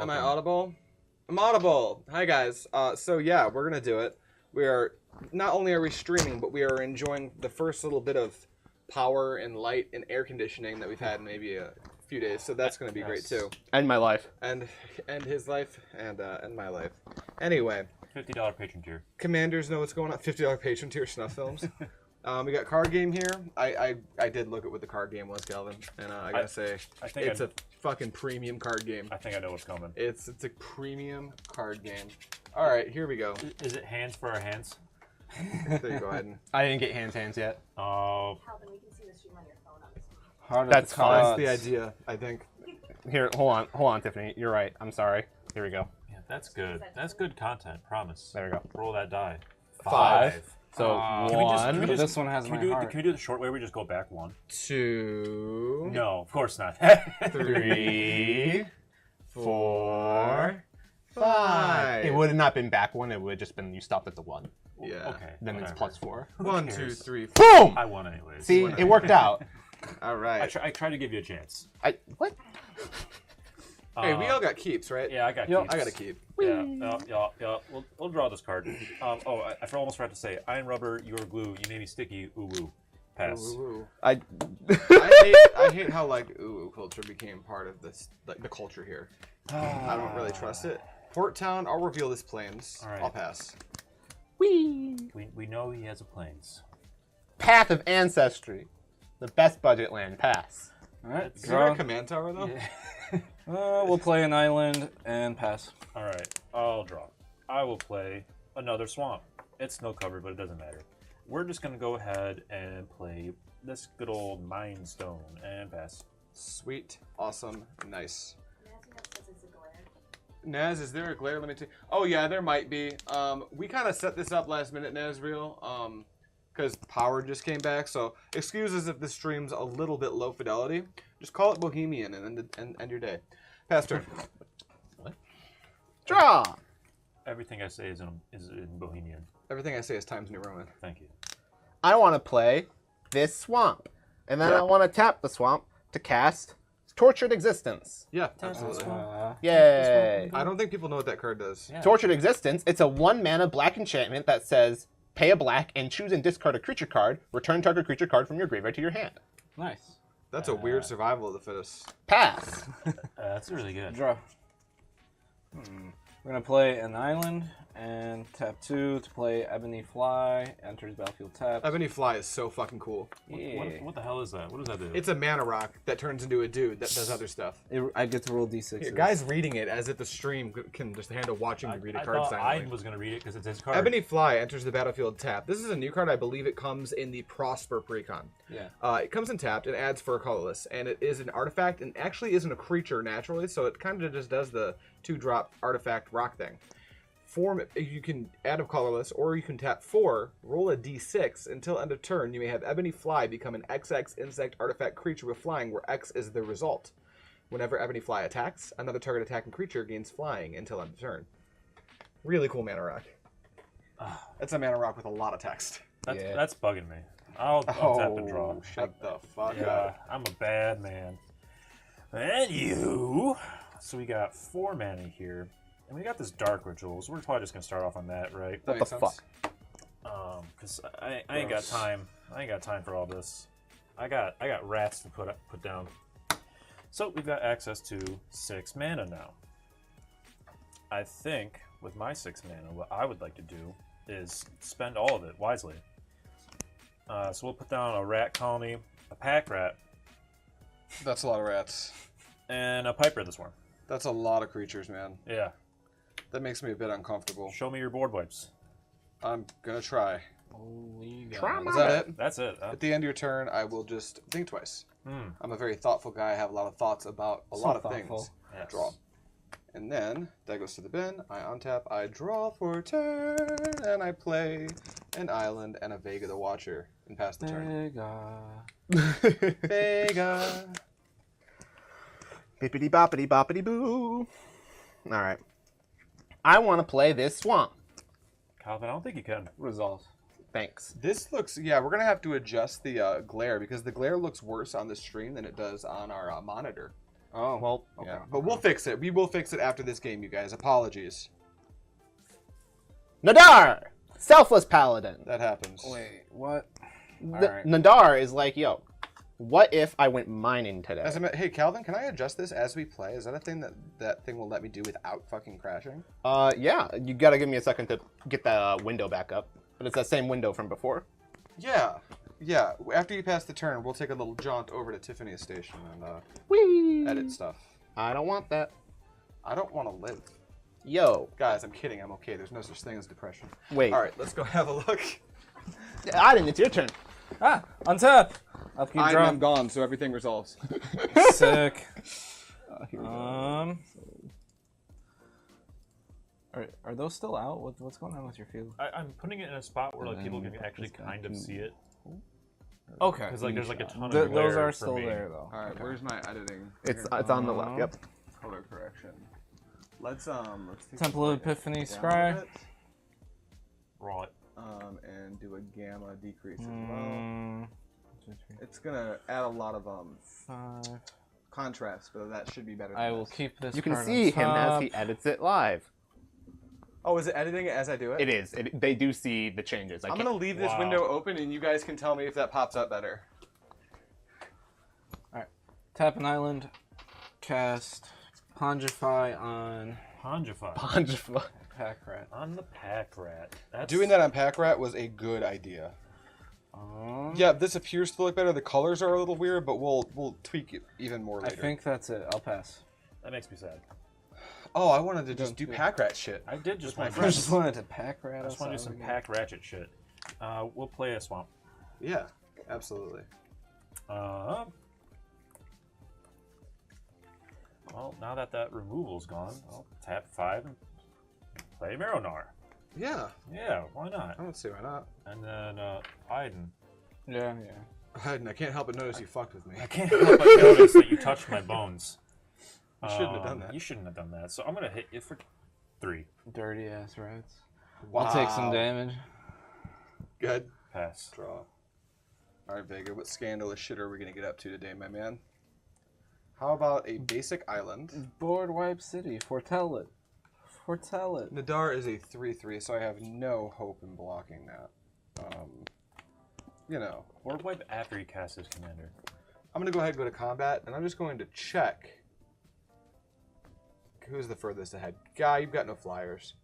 Am I audible? I'm audible. Hi guys. So yeah, we're gonna do it. We are not only are we streaming, but we are enjoying the first little bit of power and light and air conditioning that we've had in maybe a few days. So that's gonna be great too. And my life. And his life and my life. Anyway. $50 patron tier. Commanders know what's going on. $50 patron tier snuff films. We got card game here. I did look at what the card game was, Calvin, and I gotta say, it's a fucking premium card game. I think I know what's coming. It's a premium card game. All right, here we go. Is it hands for our hands? There you go, Aidan. I didn't get hands yet. Oh. Calvin, we can see the stream on your phone on this one. That's fine. That's the idea, I think. Here, hold on, Tiffany. You're right. I'm sorry. Here we go. Yeah, that's good. That's good content. Promise. There we go. Roll that die. 5. So can we just, this one has my heart. Can we do the short way? We just go back 1. 2. No, of course not. 3. 4. 5. It would have not been back 1. It would have just been you stopped at the 1. Yeah. Okay. Then it's plus 4. 1, 2, 3, 4. Boom! I won anyways. See, it worked out. All right. I tried to give you a chance. What? Hey, we all got keeps, right? Yeah, I got keeps. I got a keep. Yeah. We'll draw this card. I almost forgot to say, Iron Rubber, your glue, you made me sticky. Ooh woo. Pass. Ooh, ooh, ooh. I I hate how like ooh culture became part of this, like the culture here. I don't really trust it. Port Town, I'll reveal this plains. All right. I'll pass. Whee! We know he has a plains. Path of Ancestry. The best budget land. Pass. All right, Is there draw. a command tower though? Yeah. We'll play an island and pass. All right, I'll draw. I will play another swamp. It's snow covered, but it doesn't matter. We're just gonna go ahead and play this good old Mind Stone and pass. Sweet, awesome, nice. Says it's a glare. Naz, is there a glare? Let me take. Oh yeah, there might be. We kind of set this up last minute, Nazreal, because power just came back. So excuse us if this stream's a little bit low fidelity. Just call it Bohemian and end your day. Pass turn. What? Draw. Everything I say is in Bohemian. Everything I say is Times New Roman. Thank you. I want to play this swamp, and then I want to tap the swamp to cast Tortured Existence. Yeah, absolutely. Yay! I don't think people know what that card does. Yeah. Tortured Existence. It's a 1 mana black enchantment that says pay a black and choose and discard a creature card. Return target creature card from your graveyard to your hand. Nice. That's a weird survival of the fittest. Pass. That's really good. Draw. We're gonna play an island and tap 2 to play Ebony Fly. Enters battlefield tap. Ebony Fly is so fucking cool. Yeah. What the hell is that? What does that do? It's a mana rock that turns into a dude that does other stuff. I get to roll d6. Here, guys reading it as if the stream can just handle watching me read a card I thought silently. Aidan was going to read it because it's his card. Ebony Fly enters the battlefield tapped. This is a new card. I believe it comes in the Prosper precon. Yeah. It comes in tapped and adds for a colorless, and it is an artifact and actually isn't a creature naturally, so it kind of just does the 2-drop artifact rock thing. You can add a colorless, or you can tap 4, roll a d6. Until end of turn, you may have Ebony Fly become an XX insect artifact creature with flying, where X is the result. Whenever Ebony Fly attacks, another target attacking creature gains flying until end of turn. Really cool mana rock. That's a mana rock with a lot of text. That's bugging me. I'll tap and draw. Shut the fuck Yeah, up. I'm a bad man. And you. So we got 4 mana here. And we got this Dark Ritual, so we're probably just going to start off on that, right? That What makes the sense. fuck? Because I ain't got time. I ain't got time for all this. I got rats to put down. So we've got access to 6 mana now. I think with my 6 mana, what I would like to do is spend all of it wisely. So we'll put down a rat colony, a pack rat, That's a lot of rats. and a piper this one. That's a lot of creatures, man. Yeah. That makes me a bit uncomfortable. Show me your board wipes. I'm gonna try. Holy Try God. Is that it? That's it. At the end of your turn, I will just think twice. Hmm. I'm a very thoughtful guy. I have a lot of thoughts about a lot of thoughtful. things. Yes. Draw. And then, that goes to the bin. I untap, I draw for a turn, and I play an island and a Vega the Watcher and pass the turn. Vega. Vega! Bippity boppity boppity boo. Alright. I want to play this swamp. Calvin, I don't think you can. Resolve. Thanks. This looks, yeah, we're going to have to adjust the glare because the glare looks worse on the stream than it does on our monitor. Oh, Well, okay. Yeah, but we'll fix it. We will fix it after this game, you guys. Apologies. Nadar! Selfless Paladin. That happens. Wait, what? Alright. Nadar is like, yo, what if I went mining today? Hey, Calvin, can I adjust this as we play? Is that a thing that thing will let me do without fucking crashing? Yeah, you gotta give me a second to get that window back up. But it's that same window from before. Yeah. Yeah. After you pass the turn, we'll take a little jaunt over to Tiffany's station and Whee! edit stuff. I don't want that. I don't want to live. Yo. Guys, I'm kidding. I'm okay. There's no such thing as depression. Wait. All right, let's go have a look. Aiden, it's your turn. Ah, untap. Upkeep draw. I'm gone, so everything resolves. Sick. Here we go. Are those still out? What's going on with your field? I'm putting it in a spot where like people can actually kind of see it. Okay. Because like there's like a ton of Those glare are for still me. there though. All right, Okay. where's my editing? It's on the left. Yep. Color correction. Let's take Temple of the Epiphany down a Scry. bit, Right. and do a gamma decrease as well. 1, 2, 3, It's gonna add a lot of 5. contrast, but that should be better. Than I will this. keep this. You can card see on him as top. he edits it live. Oh, is it editing it as I do it? It is. They do see the changes. I'm gonna leave this Wow. window open, and you guys can tell me if that pops up better. Tap an island. Cast Pongify on Pongify. Pack Rat. On the pack rat. That's Doing that on Pack Rat was a good idea. Yeah, this appears to look better. The colors are a little weird, but we'll tweak it even more I later. think that's it. I'll pass. That makes me sad. Oh, I wanted to just do do it. Pack Rat shit. I did just my want I friends. just wanted to Pack Rat. I just want to do some outside pack ratchet shit. We'll play a swamp. Yeah, absolutely. Well, now that removal's gone, I'll tap 5 and play Marrow-Gnawer. Yeah, Yeah, why not? I don't see why not. And then Aidan. Yeah. I can't help but notice you fucked with me. I can't help but notice that you touched my bones. You shouldn't have done that. You shouldn't have done that. So I'm gonna hit you for 3. Dirty ass rats. Wow. I'll take some damage. Good. Pass. Draw. All right, Vega, what scandalous shit are we going to get up to today, my man? How about a basic island? Board wipe city. Foretell it. Foretell it. Nadar is a 3/3, so I have no hope in blocking that. You know. Or wipe after he casts his commander. I'm going to go ahead and go to combat, and I'm just going to check who's the furthest ahead. Guy, you've got no flyers,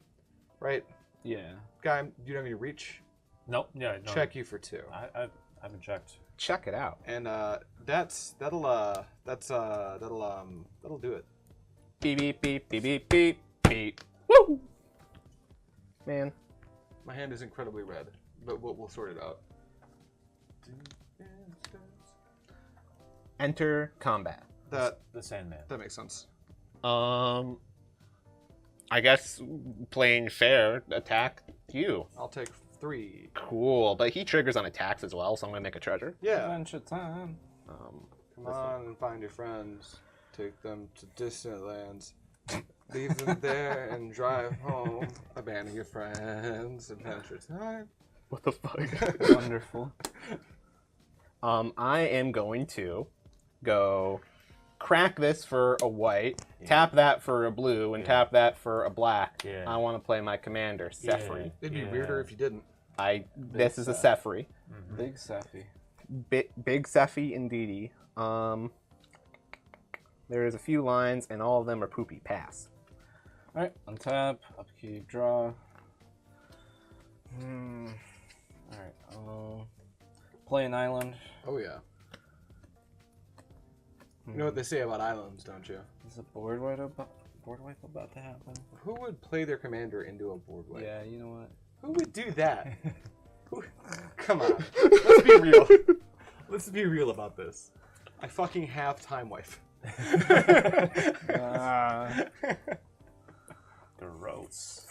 right? Yeah. Guy, you don't have any reach? Nope. Yeah. No. Check you for 2. I haven't checked. Check it out. And that'll do it. Beep beep beep beep beep beep beep. Woo! Man. My hand is incredibly red, but we'll sort it out. Enter combat. That The Sandman. makes sense. I guess playing fair, attack you. I'll take 3. Cool, but he triggers on attacks as well, so I'm gonna make a treasure. Yeah. Adventure time. Come on and find your friends. Take them to distant lands. Leave them there and drive home. Abandon your friends. Adventure time. What the fuck? Wonderful. I am going to go crack this for a white, tap that for a blue, and tap that for a black. Yeah. I want to play my commander, Sefris. It'd be weirder if you didn't. This is a Sefris. Big Sappy. Big Seffi indeedy. There's a few lines, and all of them are poopy. Pass. Alright, untap, upkeep, draw. Alright, play an island. Oh, yeah. You know what they say about islands, don't you? Is a board wipe about to happen? Who would play their commander into a board wipe? Yeah, you know what? Who would do that? Come on. Let's be real. Let's be real about this. I fucking have Time Wife. Gross.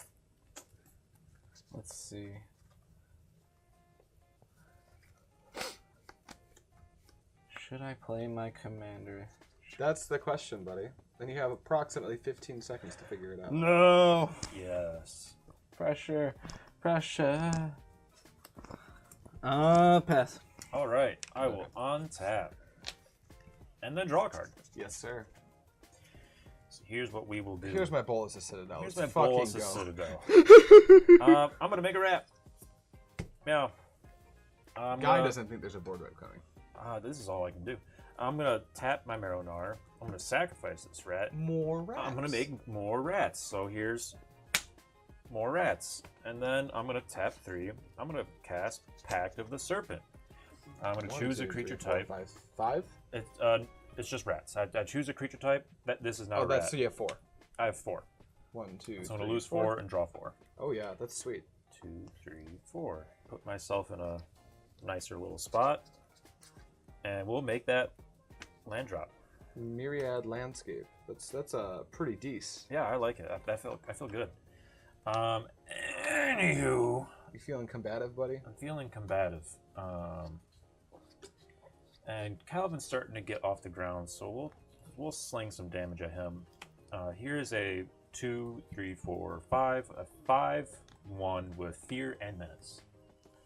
Let's see. Should I play my commander? That's the question, buddy. Then you have approximately 15 seconds to figure it out. No! Yes. Pressure. Pressure. Pass. All right. I will untap. And then draw a card. Yes, sir. So here's what we will do. Here's my Bolas of Citadel. Here's Let's my fucking Bolas of go. Citadel. I'm gonna make a rat. Meow. Guy doesn't think there's a board wipe coming. This is all I can do. I'm gonna tap my Marrow-Gnawer. I'm gonna sacrifice this rat. More rats. I'm gonna make more rats. So here's more rats. And then I'm gonna tap 3. I'm gonna cast Pact of the Serpent. I'm gonna choose a creature type. 5? It's just rats. I choose a creature type. This is not a rat. That's so you have 4. I have 4. 1, 2, So I'm gonna lose 4 and draw 4. Oh yeah, that's sweet. 2, 3, 4. Put myself in a nicer little spot. And we'll make that land drop. Myriad Landscape. That's a pretty decent. Yeah, I like it. I feel good. Anywho, You feeling combative, buddy? I'm feeling combative. And Calvin's starting to get off the ground, so we'll sling some damage at him. Here's a 2, 3, 4, 5, a 5/1 with Fear and Menace.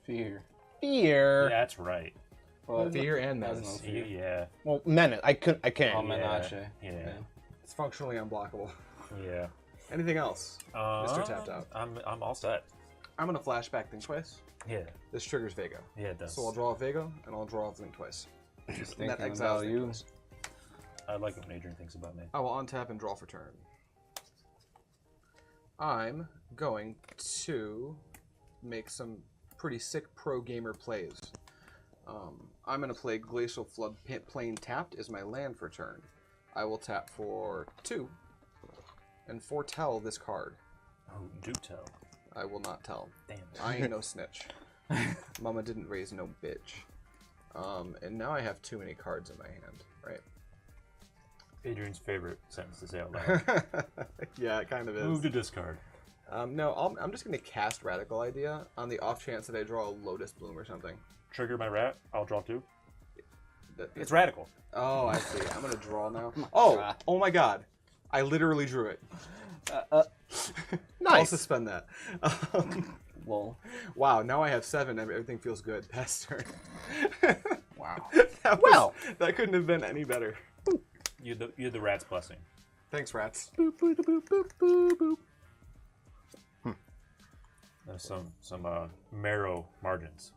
Fear. Fear. That's right. Well, Fear and that's Menace. no fear. Yeah. Well, Menace. I can't. Menace. Yeah. It's functionally unblockable. Yeah. Anything else? Mr. Tapped Out. I'm all set. I'm gonna flashback Think Twice. Yeah. This triggers Vega. Yeah, it does. So I'll draw a Vega and I'll draw a Think Twice. Just And that thinking exiles about Think you. Twice. I like what Adrian thinks about me. I will untap and draw for turn. I'm going to make some pretty sick pro gamer plays. I'm going to play Glacial Flood Plain tapped as my land for turn. I will tap for 2 and foretell this card. Oh, do tell. I will not tell. Damn. I ain't no snitch. Mama didn't raise no bitch. And now I have too many cards in my hand, right? Adrian's favorite sentence to say out loud. Yeah, it kind of is. Move to discard. No, I'm just going to cast Radical Idea on the off chance that I draw a Lotus Bloom or something. Trigger my rat. I'll draw 2. That- It's radical. Oh, I see. I'm going to draw now. Oh my god. I literally drew it. I'll Nice. suspend that. Lol. Wow, now I have 7. Everything feels good. Past turn. Wow. That couldn't have been any better. You had the rat's blessing. Thanks, rats. Boop, boop, boop, boop, boop, boop. There's some marrow margins.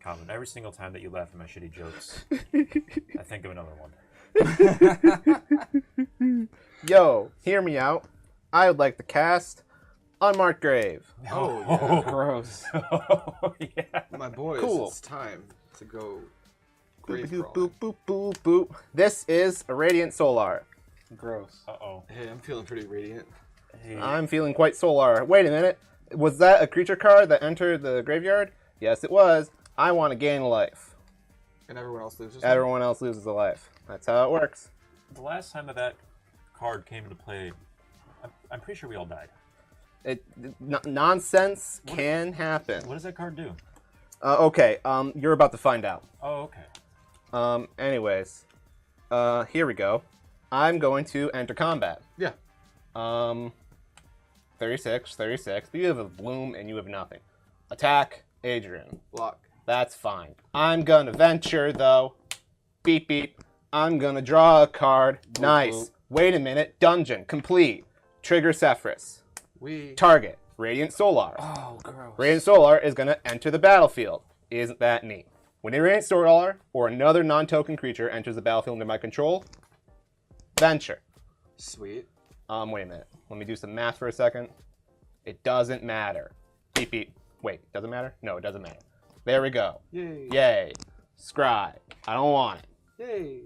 Calvin, every single time that you laugh at my shitty jokes, I think of another one. Yo, hear me out. I would like to cast Unmarked Grave. Oh, yeah. Gross. Oh, yeah. My boys, Cool. it's time to go Boop, grave boop, crawling. boop, boop, boop, boop. This is a Radiant Solar. Gross. Uh-oh. Hey, I'm feeling pretty radiant. Hey. I'm feeling quite solar. Wait a minute. Was that a creature card that entered the graveyard? Yes, it was. I want to gain a life. And everyone else loses. Everyone else loses a life. That's how it works. The last time that card came into play, I'm pretty sure we all died. Nonsense can happen. What does that card do? Okay, you're about to find out. Oh, okay. Anyways, here we go. I'm going to enter combat. Yeah. 36, but you have a bloom and you have nothing. Attack, Adrian. Block. That's fine. I'm gonna venture though. Beep beep. I'm gonna draw a card. Boop, Nice. boop. Wait a minute. Dungeon complete. Trigger Sefris. We. Target. Radiant Solar. Oh, gross. Radiant Solar is gonna enter the battlefield. Isn't that neat? When a Radiant Solar or another non-token creature enters the battlefield under my control, venture. Sweet. Wait a minute. Let me do some math for a second. It doesn't matter. Beep beep. Wait, doesn't matter? No, it doesn't matter. There we go. Yay. Yay. Scribe. I don't want it. Yay.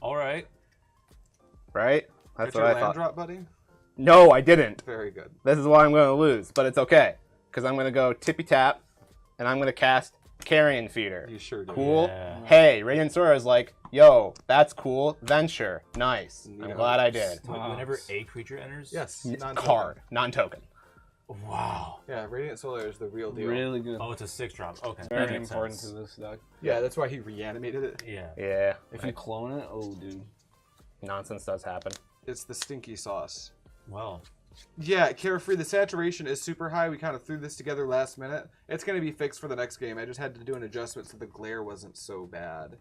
All right. Right? That's Get what your I land thought. drop, buddy. No, I didn't. Very good. This is why I'm going to lose, but it's okay. Because I'm going to go tippy tap, and I'm going to cast Carrion Feeder. You sure do. Cool. Yeah. Hey, Radiant Sora is like, yo, that's cool. Venture. Nice. I'm Yeah. glad I did. Whenever a creature enters? Yes. non-token. Card. Non-token. Wow. Yeah, Radiant Solar is the real deal. Really good. Oh, it's a 6-drop. Okay. that Very makes important sense. to this deck. Yeah, that's why he reanimated it. Yeah. Yeah. If you clone it, oh, dude. Nonsense does happen. It's the stinky sauce. Well, Yeah, Carefree, the saturation is super high. We kind of threw this together last minute. It's going to be fixed for the next game. I just had to do an adjustment so the glare wasn't so bad.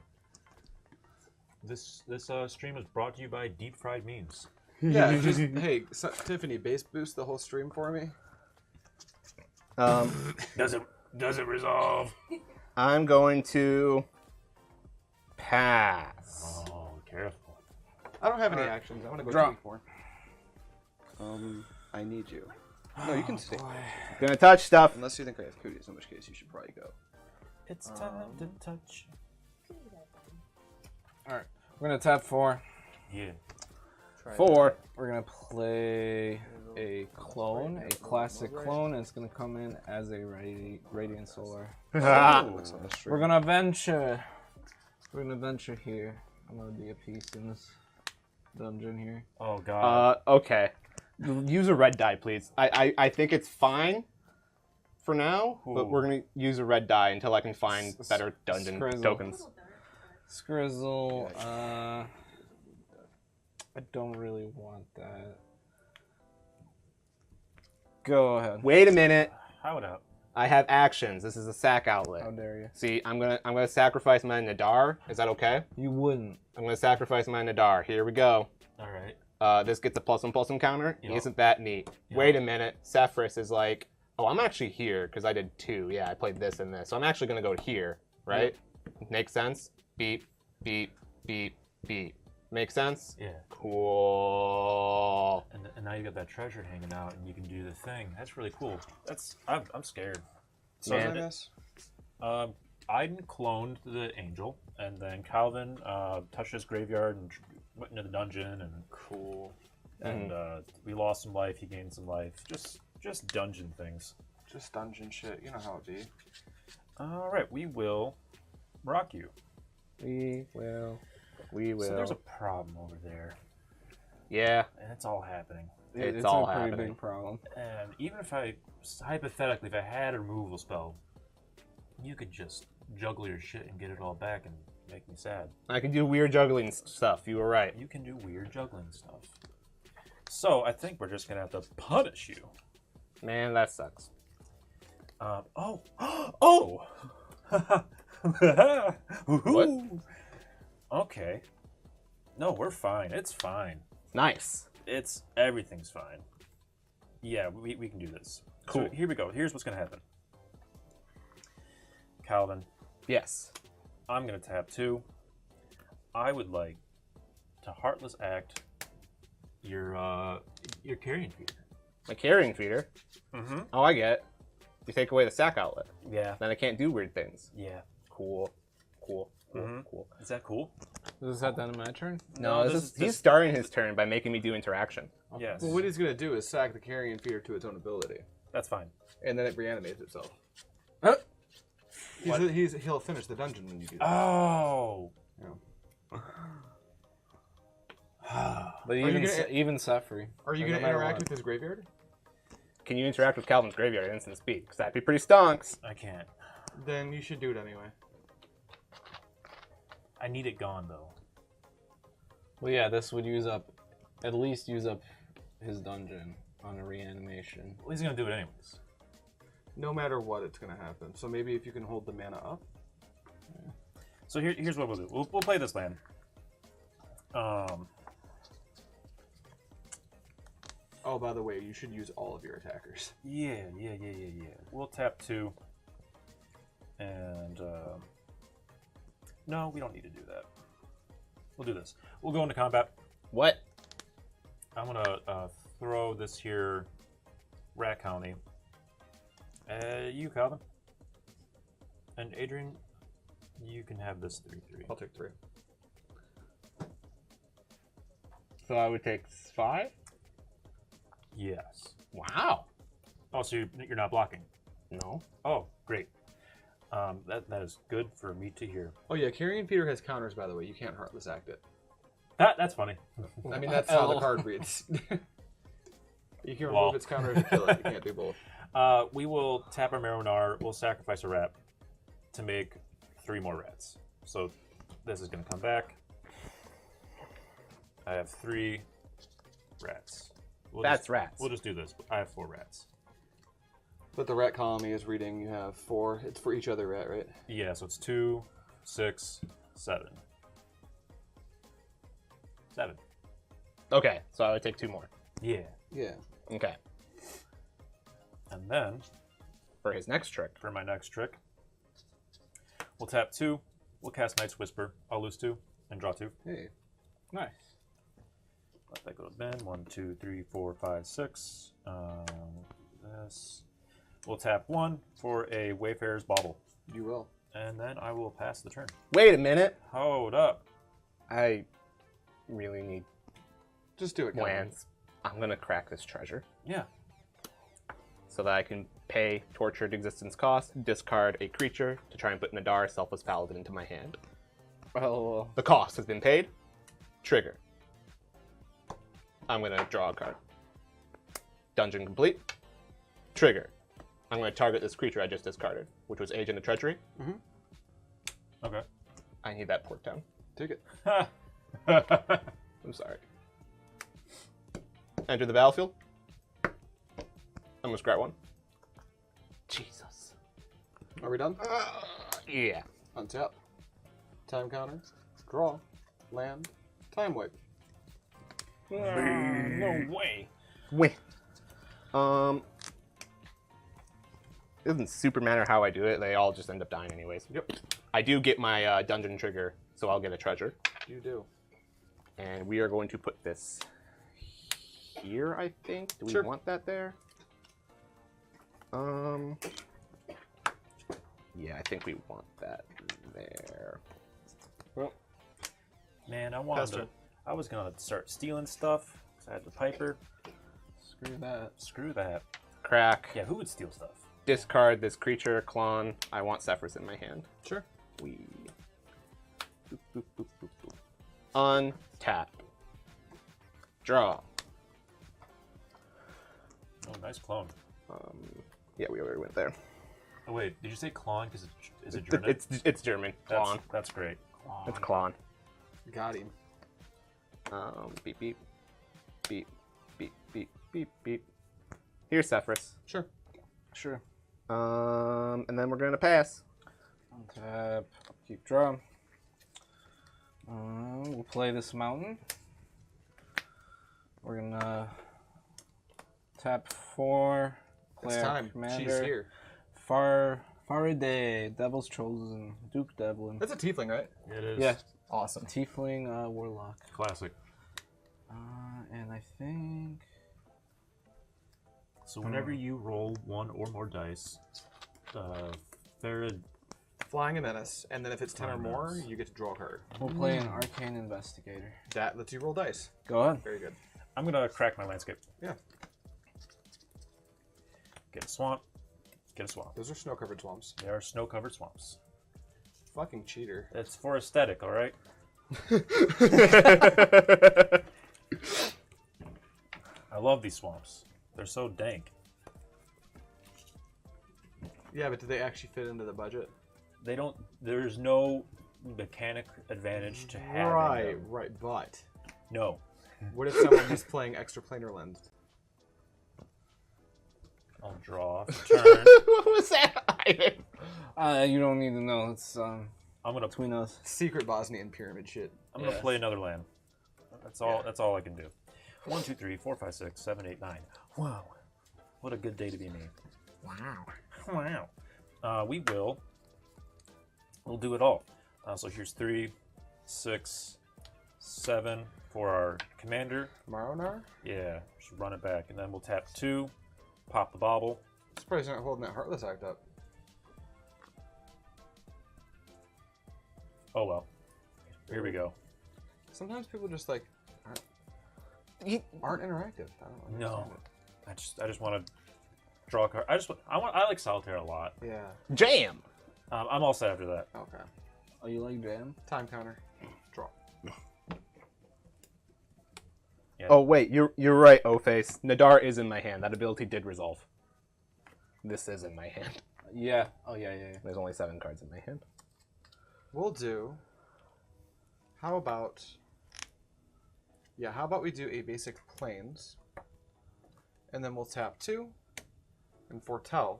This stream is brought to you by Deep Fried Memes. Yeah, just, hey, Tiffany, bass boost the whole stream for me. Does it resolve? I'm going to pass. Oh, careful. I don't have any actions. I want to go Draw. 24. I need you. No, you can stay. Gonna touch stuff. Unless you think I have cooties, in which case you should probably go. It's time to touch. Alright, we're gonna tap 4. Yeah. 4. We're gonna play a clone, a classic clone, and it's gonna come in as a Radiant Solar. We're gonna venture. We're gonna venture here. I'm gonna be a piece in this dungeon here. Oh god. Okay. Use a red die, please. I think it's fine for now, but we're gonna use a red die until I can find better dungeon Skrizzle. tokens. Skrizzle, I don't really want that. Go ahead. Wait a minute. How it up? I have actions. This is a sack outlet. How dare you? See, I'm gonna sacrifice my Nadar. Is that okay? You wouldn't. I'm gonna sacrifice my Nadar. Here we go. All right. This gets a +1/+1 counter. Yep. Isn't that neat? Yep. Wait a minute. Sefris is like, oh, I'm actually here because I did 2. Yeah, I played this and this. So I'm actually going to go here, right? Makes sense? Beep, beep, beep, beep. Make sense? Yeah. Cool. And now you got that treasure hanging out, and you can do the thing. That's really cool. I'm scared. So Man. Aidan cloned the angel, and then Calvin touched his graveyard and went into the dungeon, and Cool. and we lost some life. He gained some life. Just dungeon things. Just dungeon shit. You know how it be. All right, we will rock you. We will. We will. So there's a problem over there, Yeah. and it's all happening. It's It's all a pretty happening. big problem. And even if hypothetically, if I had a removal spell, you could just juggle your shit and get it all back and make me sad. I can do weird juggling stuff. You were right. You can do weird juggling stuff. So I think we're just gonna have to punish you. Man, that sucks. Oh! What? Okay. No, we're fine. It's fine. Nice. Everything's fine. Yeah, we can do this. Cool. So here we go. Here's what's gonna happen. Calvin, Yes. I'm gonna tap 2. I would like to Heartless Act your carrion feeder. My carrying feeder. Mm-hmm. Oh, I get it. You take away the sack outlet. Yeah. Then I can't do weird things. Yeah. Cool. Cool. Cool. Mhm. Cool. Is that cool? Is that done in my turn? No, he's starting his turn by making me do interaction. Yes. Well, what he's going to do is sack the carrion feeder to its own ability. That's fine. And then it reanimates itself. Huh? He'll finish the dungeon when you do that. Oh. But you even gonna- even Sefri. Are you Like, going to no matter interact what. with his graveyard? Can you interact with Calvin's graveyard at instant speed? Because that'd be pretty stonks. I can't. Then you should do it anyway. I need it gone though. Well, yeah, this would at least use up his dungeon on a reanimation. Well, he's gonna do it anyways. No matter what, it's going to happen. So maybe if you can hold the mana up. So here's what we'll do. We'll play this land. Oh, by the way, you should use all of your attackers. Yeah. We'll tap 2. And no, we don't need to do that. We'll do this. We'll go into combat. What? I'm gonna throw this here Rat County. You, Calvin. And Adrian, you can have this 3/3. I'll take 3. So I would take 5? Yes. Wow. Oh, so you're not blocking. No. Oh, great. That is good for me to hear. Oh yeah, Carrion Feeder has counters, by the way. You can't Heartless Act it. That's funny. I mean, that's how the card reads. You can remove its counter to kill it. You can't do both. We will tap our Marrow-Gnawer. We'll sacrifice a rat to make 3 more rats. So this is going to come back. I have 3 rats That's rats. We'll just do this. I have 4 rats. But the rat colony is reading. You have 4. It's for each other rat, right? Yeah, so it's 2, 6, 7. 7. Okay, so I would take 2 more. Yeah. Yeah. Okay. And then, For his next trick. for my next trick, we'll tap 2. We'll cast Night's Whisper. I'll lose 2 and draw 2. Hey. Nice. Let that go to Ben. 1, 2, 3, 4, 5, 6. This. We'll tap 1 for a Wayfarer's Bauble. You will. And then I will pass the turn. Wait a minute. Hold up. I really need Just do it. Colin. lands. I'm gonna crack this treasure Yeah. so that I can pay Tortured Existence cost, discard a creature to try and put Nadar, Selfless Paladin, into my hand. Well, The cost has been paid. Trigger. I'm gonna draw a card. Dungeon complete. Trigger. I'm gonna target this creature I just discarded, which was Agent of Treachery. Okay. I need that port down. Take it. I'm sorry. Enter the battlefield. I'm gonna scrap 1. Jesus. Are we done? Yeah. Untap. Time counter. Draw. Land. Time wipe. No way. Wait. It doesn't super matter how I do it. They all just end up dying anyways. Yep. I do get my dungeon trigger, so I'll get a treasure. You do. And we are going to put this here, I think. Do we Sure. want that there? Yeah, I think we want that there. Well, Man, I wanted Pastor. to. I was gonna start stealing stuff. 'Cause I had the Piper. screw that. Screw that. Crack. Yeah, who would steal stuff? Discard this creature, Klon. I want Sefris in my hand. sure. We boop, boop, boop, boop, boop. Untap. Draw. Oh, nice clone. Yeah, we already went there. Oh wait, did you say clone? Because is it German? It's German. Klon. That's great. It's Klon. Got him. Beep beep. Beep beep beep beep beep. Here's Sefris. Sure. Sure. And then we're gonna pass. Untap. Keep draw. We'll play this mountain. We're gonna tap 4. It's Play our time. commander. She's here. Farideh, Devil's Chosen, Duke Devlin. That's a tiefling, right? It is. Yeah. Awesome. Tiefling Warlock. Classic. And I think So whenever you roll 1 or more dice, Farid. Flying a menace, and then if it's 10 or Flying more, menace. you get to draw a card. we'll play an Arcane Investigator. That lets you roll dice. Go ahead. Very good. I'm gonna crack my landscape. Yeah. Get a swamp. Get a swamp. Those are snow-covered swamps. They are snow-covered swamps. Fucking cheater. It's for aesthetic, all right. I love these swamps. They're so dank. Yeah, but do they actually fit into the budget? They don't. There's no mechanic advantage to having Right, them. right. But No. what if someone is playing extra planar lens? I'll draw. Turn. What was that? You don't need to know. It's I'm gonna. between us. Secret Bosnian pyramid shit. I'm gonna Yeah. play another land. That's all. That's all I can do. 1, 2, 3, 4, 5, 6, 7, 8, 9. Wow. What a good day to be me. Wow. Wow. We'll do it all. So here's 3, 6, 7 for our commander. Marrow-Gnawer? Yeah, should run it back, and then we'll tap 2, pop the bauble. Surprised you're not holding that Heartless Act up. Oh well. Here we go. Sometimes people just like aren't interactive. I don't know. No, I just want to draw a card. I like solitaire a lot. Yeah. Jam. I'm all set after that. Okay. Oh, you like jam? Time counter. Draw. Yeah. Oh wait, you're right, O-Face. Nadar is in my hand. That ability did resolve. This is in my hand. Yeah. Oh, yeah. There's only 7 cards in my hand. We'll do. How about? Yeah. How about we do a basic planes, And then we'll tap 2 and foretell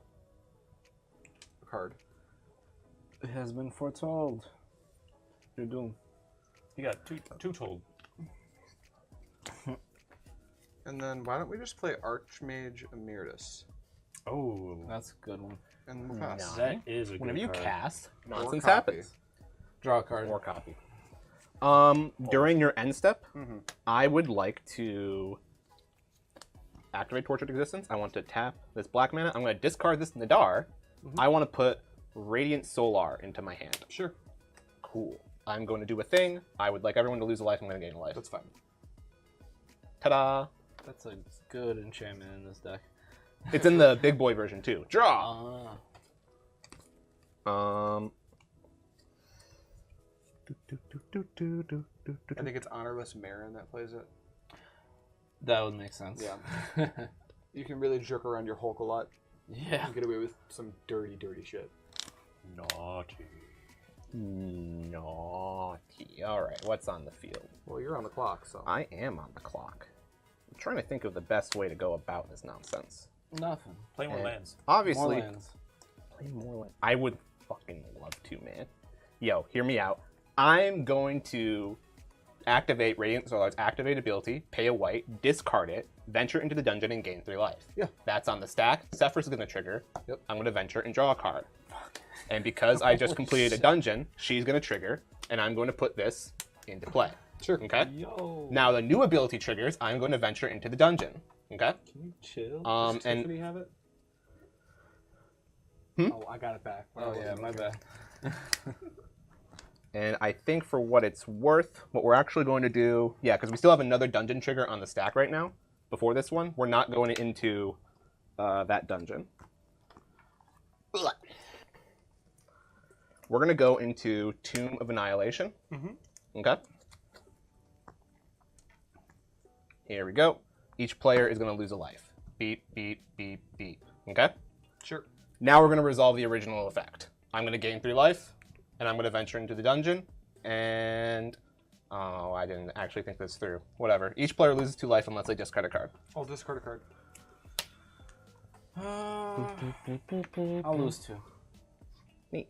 a card. It has been foretold. You're doomed. You got two told. And then why don't we just play Archmage Emeritus? Oh, That's a good one. And we'll pass. that is a good Whenever you card. cast, Or nonsense copy. happens. Draw a card. Or copy. During your end step, I would like to activate Tortured Existence. I want to tap this black mana. I'm going to discard this Nadar. I want to put Radiant Solar into my hand. Sure. Cool. I'm going to do a thing. I would like everyone to lose a life. I'm going to gain a life. That's fine. Ta-da! That's a good enchantment in this deck. It's in the big boy version too. Draw. Ah. I think it's Honorless Marin that plays it. That would make sense. Yeah. You can really jerk around your Hulk a lot Yeah. and get away with some dirty, dirty shit. Naughty. Naughty. All right, what's on the field? Well, you're on the clock, so. I am on the clock. I'm trying to think of the best way to go about this nonsense. Nothing. Play more And lands. Obviously, More lands. play more land. I would fucking love to, man. Yo, hear me out. I'm going to activate Radiant Solar's activate ability, pay a white, discard it, venture into the dungeon, and gain 3 life. Yeah. That's on the stack. Sefris is going to trigger. Yep. I'm going to venture and draw a card. And because I just completed a dungeon, she's going to trigger, and I'm going to put this into play. Sure. Okay? Yo. Now the new ability triggers, I'm going to venture into the dungeon. Okay? Can you chill? Does And Tiffany have it? Oh, I got it back. Oh yeah, my bad. And I think for what it's worth, what we're actually going to do, yeah, because we still have another dungeon trigger on the stack right now. Before this one, we're not going into that dungeon. We're going to go into Tomb of Annihilation. Okay. Here we go. Each player is going to lose a life. Beep, beep, beep, beep. Okay? Sure. Now we're going to resolve the original effect. I'm going to gain 3 life, and I'm going to venture into the dungeon, and... Oh, I didn't actually think this through. Whatever. Each player loses 2 life unless they discard a card. I'll discard a card. I'll lose 2. Neat.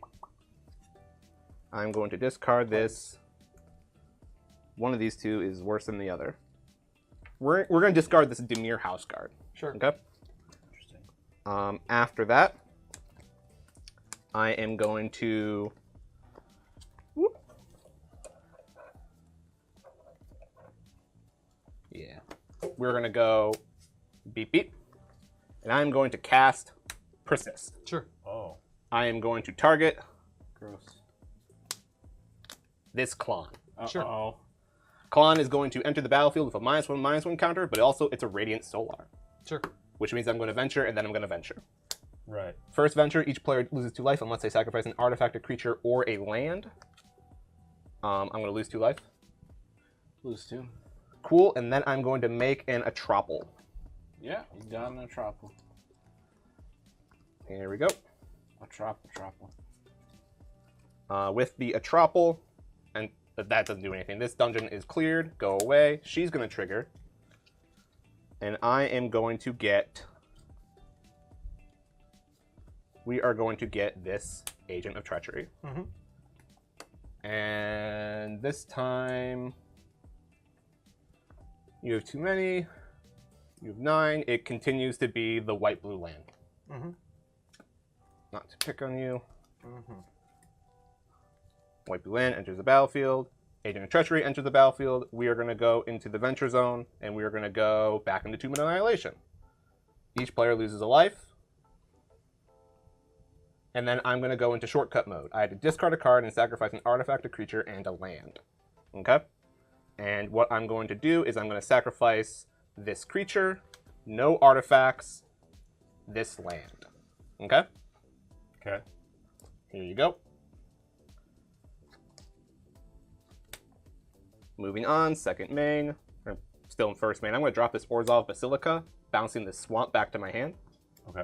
I'm going to discard this. One of these 2 is worse than the other. We're going to discard this Dimir House card. Sure. Okay? Interesting. After that, I am going to... Whoop. Yeah. We're going to go beep beep. And I'm going to cast Persist. Sure. Oh. I am going to target Gross. this Klon. Sure. Oh. Klon is going to enter the battlefield with a -1/-1 counter, but also it's a Radiant Solar, Sure. which means I'm going to venture and then I'm going to venture. Right. First venture, each player loses 2 life unless they sacrifice an artifact, a creature, or a land. I'm going to lose 2 life. Lose 2. Cool, and then I'm going to make an Atropal. Yeah, you got an Atropal. Here we go. Atropal. With the Atropal, and that doesn't do anything. This dungeon is cleared. Go away. She's going to trigger. And I am going to get... We are going to get this Agent of Treachery. And this time... You have too many. You have 9. It continues to be the white-blue land. Not to pick on you. White-blue land enters the battlefield. Agent of Treachery enters the battlefield. We are going to go into the Venture Zone, and we are going to go back into Tomb of Annihilation. Each player loses a life. And then I'm going to go into Shortcut mode. I had to discard a card and sacrifice an artifact, a creature, and a land. Okay? And what I'm going to do is I'm going to sacrifice this creature, no artifacts, this land. Okay? Okay. Here you go. Moving on, second main. Or still in first main. I'm going to drop this Orzhov Basilica, bouncing this swamp back to my hand. Okay.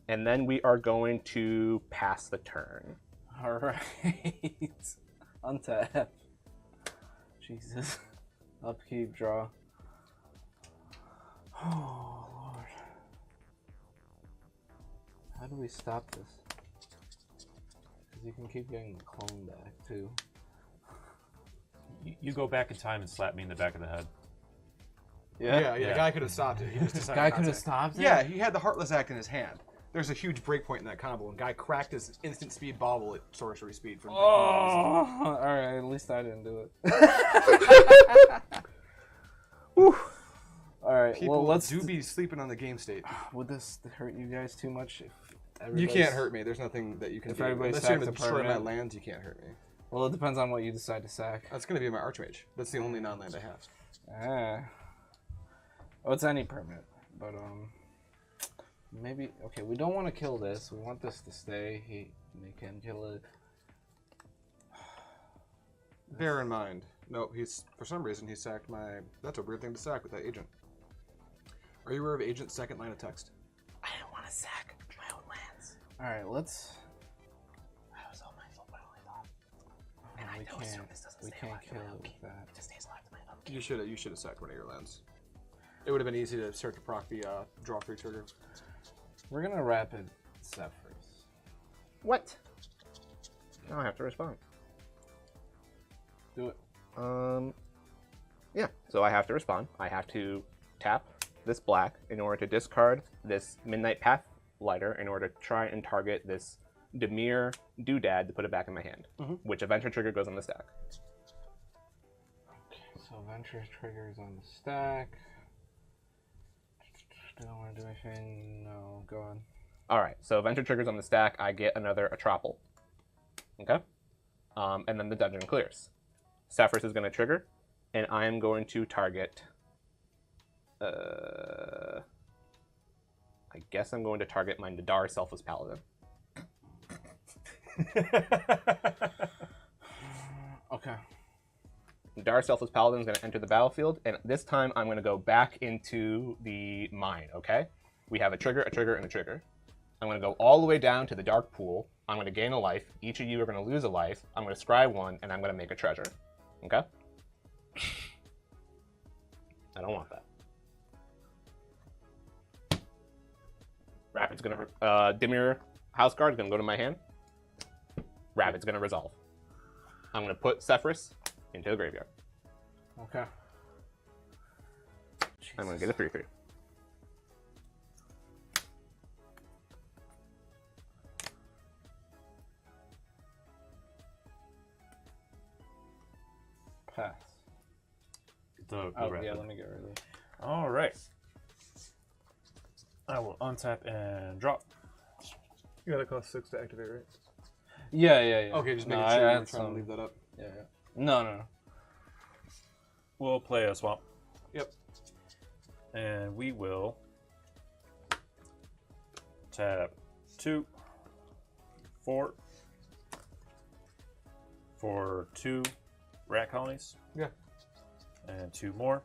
And then we are going to pass the turn. Alright. Untap. Jesus. Upkeep, draw. Oh, Lord. How do we stop this? Because you can keep getting the clone back, too. You go back in time and slap me in the back of the head. Yeah, the guy could have stopped it. He just This decided guy not could to. have stopped it? Yeah, he had the Heartless Act in his hand. There's a huge breakpoint in that combo, and guy cracked his instant speed bobble at sorcery speed from. Oh, alright, at least I didn't do it. Alright, People well, let's. do be sleeping on the game state. Would this hurt you guys too much? If You can't hurt me. There's nothing that you can If do. everybody Unless you're sacks going a to destroy my permanent. lands, you can't hurt me. Well, it depends on what you decide to sack. That's going to be my Archmage. That's the only non-land I have. Ah. Oh, it's any permit, but maybe. Okay, we don't want to kill this. We want this to stay. They can kill it. Bear in mind. No, he's for some reason he sacked my. That's a weird thing to sack with that agent. Are you aware of agent's second line of text? I don't want to sack my own lands. All right, let's. I was all mindful, but I only thought. And I we know can't. this doesn't We stay can't alive to kill my it with upkeep. that. It just stays alive to my upkeep. You should have sacked one of your lands. It would have been easy to start to proc the draw free trigger. We're gonna rapid Sefris. What? Now I have to respond. Do it. Yeah, so I have to respond. I have to tap this black in order to discard this Midnight Pathlighter in order to try and target this Dimir Doodad to put it back in my hand, which Adventure Trigger goes on the stack. Okay, so Venture triggers on the stack. Don't want to do anything. No, go on. All right, so Adventure Trigger's on the stack. I get another Atropal. Okay? And then the dungeon clears. Sefris is going to trigger, and I am going to target... I guess I'm going to target my Nadar Selfless Paladin. Okay. Nadar Selfless Paladin is going to enter the battlefield, and this time I'm going to go back into the mine, okay? We have a trigger, and a trigger. I'm going to go all the way down to the dark pool. I'm going to gain a life. Each of you are going to lose a life. I'm going to scry one, and I'm going to make a treasure. Okay? I don't want that. Rapid's going to... Dimir Houseguard is going to go to my hand. Rapid's going to resolve. I'm going to put Sefris into the graveyard. Okay. I'm going to get a 3/3. Pass. The Oh, rapid. yeah, let me get rid of it. All right. I will untap and drop. You got to cost 6 to activate, right? Yeah. Okay, just making No, sure I you're had trying some- to leave that up. Yeah. No. We'll play a swamp. Yep. And we will tap 2, 4 for 2 rat colonies. Yeah. And 2 more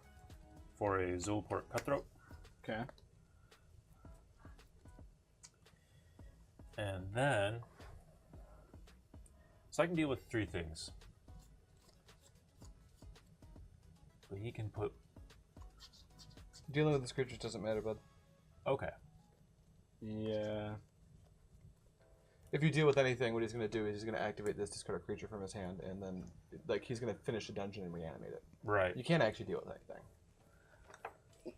for a Zulport Cutthroat. Okay. And then, so I can deal with 3 things. But he can put, Dealing with this creature doesn't matter, bud. okay. Yeah. If you deal with anything, what he's going to do is he's going to activate this, discard a creature from his hand, and then like he's going to finish a dungeon and reanimate it. Right. You can't actually deal with anything.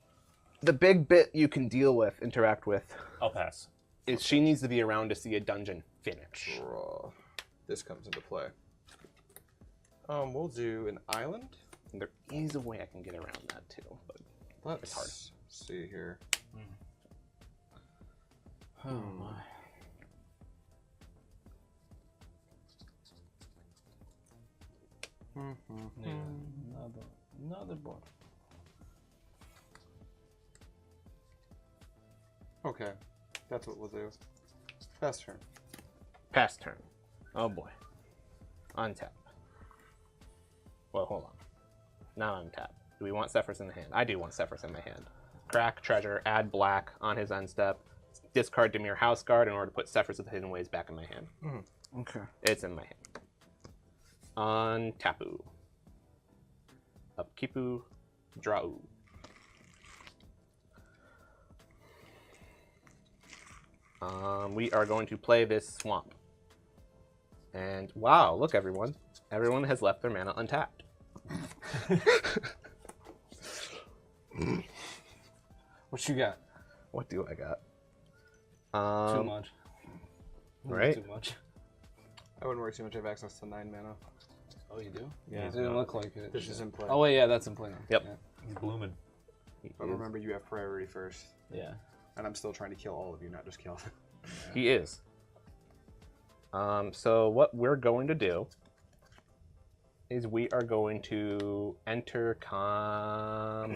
The big bit you can deal with, interact with, I'll pass. is she needs to be around to see a dungeon finish. Draw. This comes into play. We'll do an island. There is a way I can get around that too, but Let's it's hard. see here. Oh my. Yeah, another board. Okay, that's what we'll do. Pass turn. Pass turn. Oh boy. Untap. Well, hold on. Not untap. Do we want Sefris in the hand? I do want Sefris in my hand. Crack, treasure, add black on his end step. Discard Dimir Houseguard in order to put Sefris of the Hidden Ways back in my hand. Okay. It's in my hand. Untapu. Upkeepu. Draw. We are going to play this swamp. And wow, look everyone. Everyone has left their mana untapped. What you got? What do I got? Too much. Right? Too much. I wouldn't worry too much. I have access to 9 mana. Oh, you do? Yeah. It didn't look like it. This is in play. Oh wait, yeah, that's in play now. Yep. Yeah. He's blooming. But remember, you have priority first. Yeah. And I'm still trying to kill all of you, not just kill them. He is. So what we're going to do is we are going to enter combat.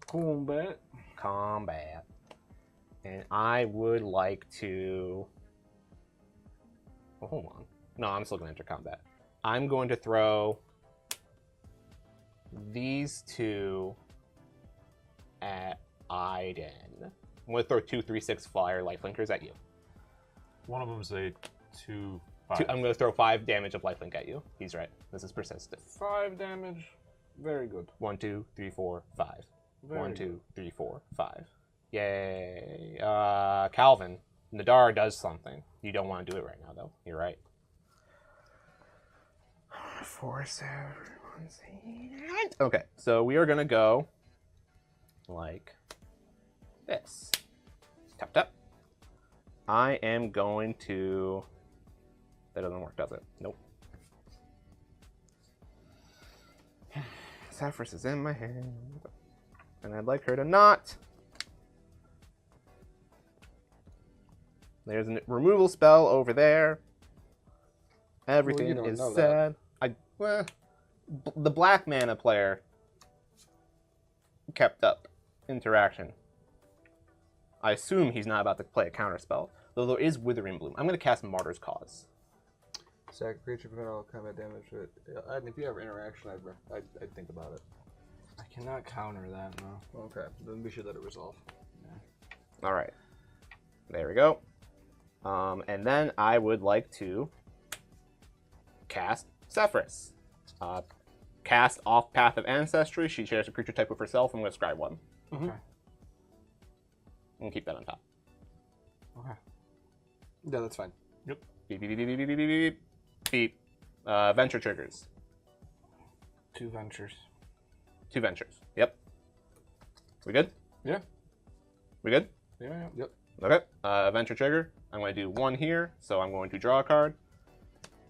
Combat. And I would like to... Oh, hold on. No, I'm still going to enter combat. I'm going to throw these two at Aidan. I'm going to throw 2 3/6 flyer lifelinkers at you. One of them's a 2/5. I'm going to throw 5 damage of lifelink at you. He's right. This is persistent. 5 damage. Very good. 1 2 3 4 5. Very 1 2 good. 3 4 5. Yay. Calvin, Nadar does something. You don't want to do it right now, though. You're right. Force everyone's hand. Okay, so we are going to go like this. Tap, tap. I am going to... That doesn't work, does it? Nope. Sefris is in my hand. And I'd like her to not. There's a removal spell over there. Everything don't is know said. The black mana player kept up interaction. I assume he's not about to play a counter spell, though there is Withering Bloom. I'm going to cast Martyr's Cause. Sack a creature, prevent all combat damage. If you have interaction, I'd think about it. I cannot counter that, no. Okay, then we should let it resolve. All right. There we go. And then I would like to cast Sefris. Cast off Path of Ancestry. She shares a creature type with herself. I'm going to scry 1. Okay. And keep that on top. Okay. Yeah, that's fine. Beep, beep, beep, beep, beep, beep, beep, beep, beep. Venture triggers. 2 ventures. 2 ventures. Yep. We good? Yeah. We good? Yeah. Yep. Okay. Venture trigger. I'm going to do 1 here, so I'm going to draw a card.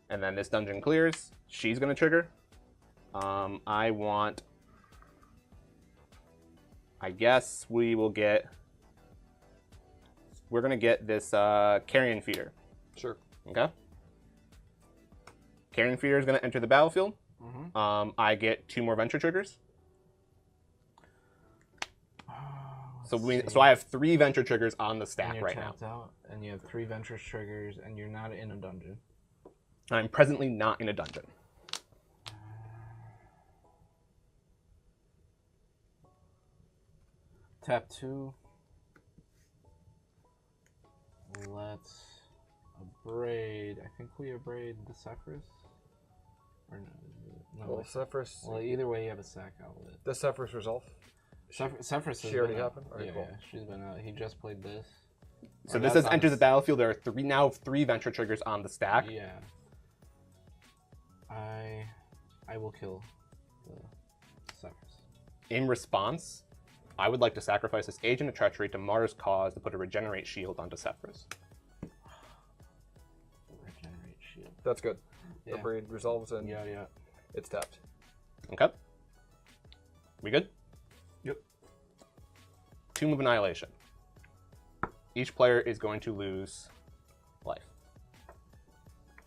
And then this dungeon clears. She's going to trigger. I guess we will get... We're going to get this Carrion Feeder. Sure. Okay? Carrion Feeder is going to enter the battlefield. Mm-hmm. I get 2 more venture triggers. So I have 3 venture triggers on the And stack you're right now. tapped out, and you have 3 venture triggers, and you're not in a dungeon. I'm presently not in a dungeon. Tap 2. Let's abrade. I think we abrade the Sefris. Or no? Well, Sefris. Well, either way, you have a sack outlet. The Sefris resolve. Sefris has She already been out. happened? Alright, Yeah, cool. yeah, she's been out. He just played this. So Or this that's says on enter the his- battlefield. There are now three venture triggers on the stack. Yeah. I will kill the Sefris. In response, I would like to sacrifice this Agent of Treachery to Martyr's Cause to put a Regenerate Shield onto Sefris. Regenerate shield. That's good. Yeah. The braid resolves and Yeah. it's tapped. Okay? We good? Yep. Tomb of Annihilation. Each player is going to lose life.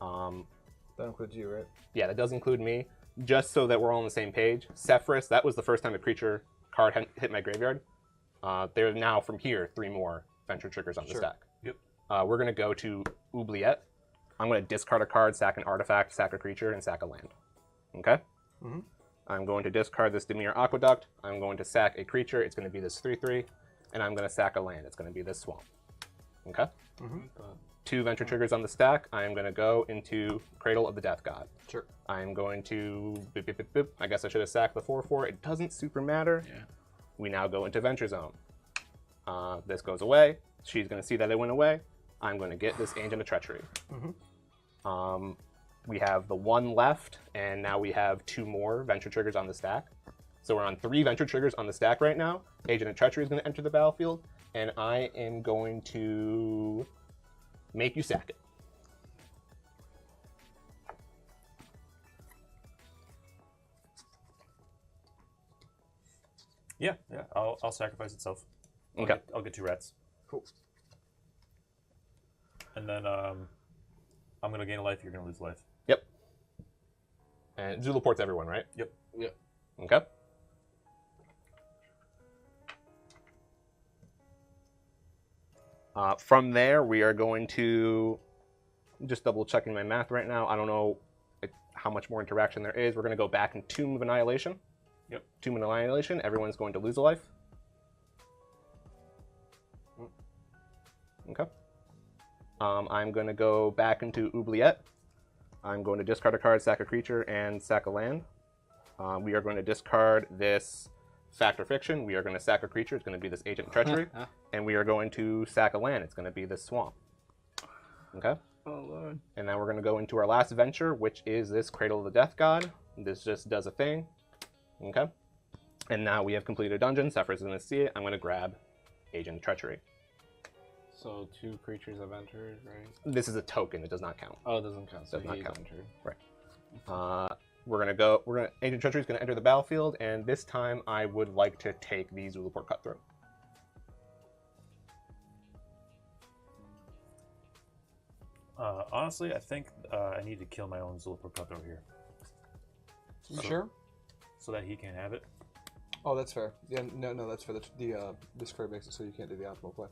That includes you, right? Yeah, that does include me. Just so that we're all on the same page. Sefris, that was the first time a creature card hit my graveyard. There are now, from here, 3 more venture triggers on the Sure. stack. Yep. We're going to go to Oubliette. I'm going to discard a card, sack an artifact, sack a creature, and sack a land. Okay? Mm-hmm. I'm going to discard this Dimir Aqueduct. I'm going to sack a creature. It's going to be this 3/3. And I'm going to sack a land. It's going to be this swamp. Okay? Mm-hmm. 2 venture triggers on the stack. I am going to go into Cradle of the Death God. Sure. I am going to... Boop, boop, boop, boop. I guess I should have sacked the 4/4. It doesn't super matter. Yeah. We now go into Venture Zone. This goes away. She's going to see that it went away. I'm going to get this Agent of Treachery. We have the 1 left, and now we have 2 more Venture Triggers on the stack. So we're on 3 Venture Triggers on the stack right now. Agent of Treachery is going to enter the battlefield, and I am going to make you sack it. Yeah. I'll sacrifice itself. Okay. I'll get 2 rats. Cool. And then I'm gonna gain a life. You're gonna lose life. Yep. And Zulaport's everyone, right? Yep. Okay. From there, we are going to just double checking my math right now. I don't know how much more interaction there is. We're going to go back in Tomb of Annihilation. Yep. Tomb of Annihilation. Everyone's going to lose a life. Okay. I'm going to go back into Oubliette. I'm going to discard a card, sack a creature, and sack a land. We are going to discard this Fact or Fiction. We are going to sack a creature. It's going to be this Agent of Treachery. And we are going to sack a land. It's going to be this Swamp. Okay? Oh, Lord. And then we're going to go into our last venture, which is this Cradle of the Death God. This just does a thing. Okay? And now we have completed a dungeon. Sefris is going to see it. I'm going to grab Agent of Treachery. So 2 creatures have entered, right? This is a token. It does not count. Oh, it doesn't count. So Does not he's count. entered. Right. Agent of Treachery is going to enter the battlefield, and this time I would like to take the Zulaport Cutthroat. Honestly, I think I need to kill my own Zulaport Cutthroat here. You sure? So that he can have it. Oh, that's fair. Yeah, no, that's fair. This card makes it so you can't do the optimal play.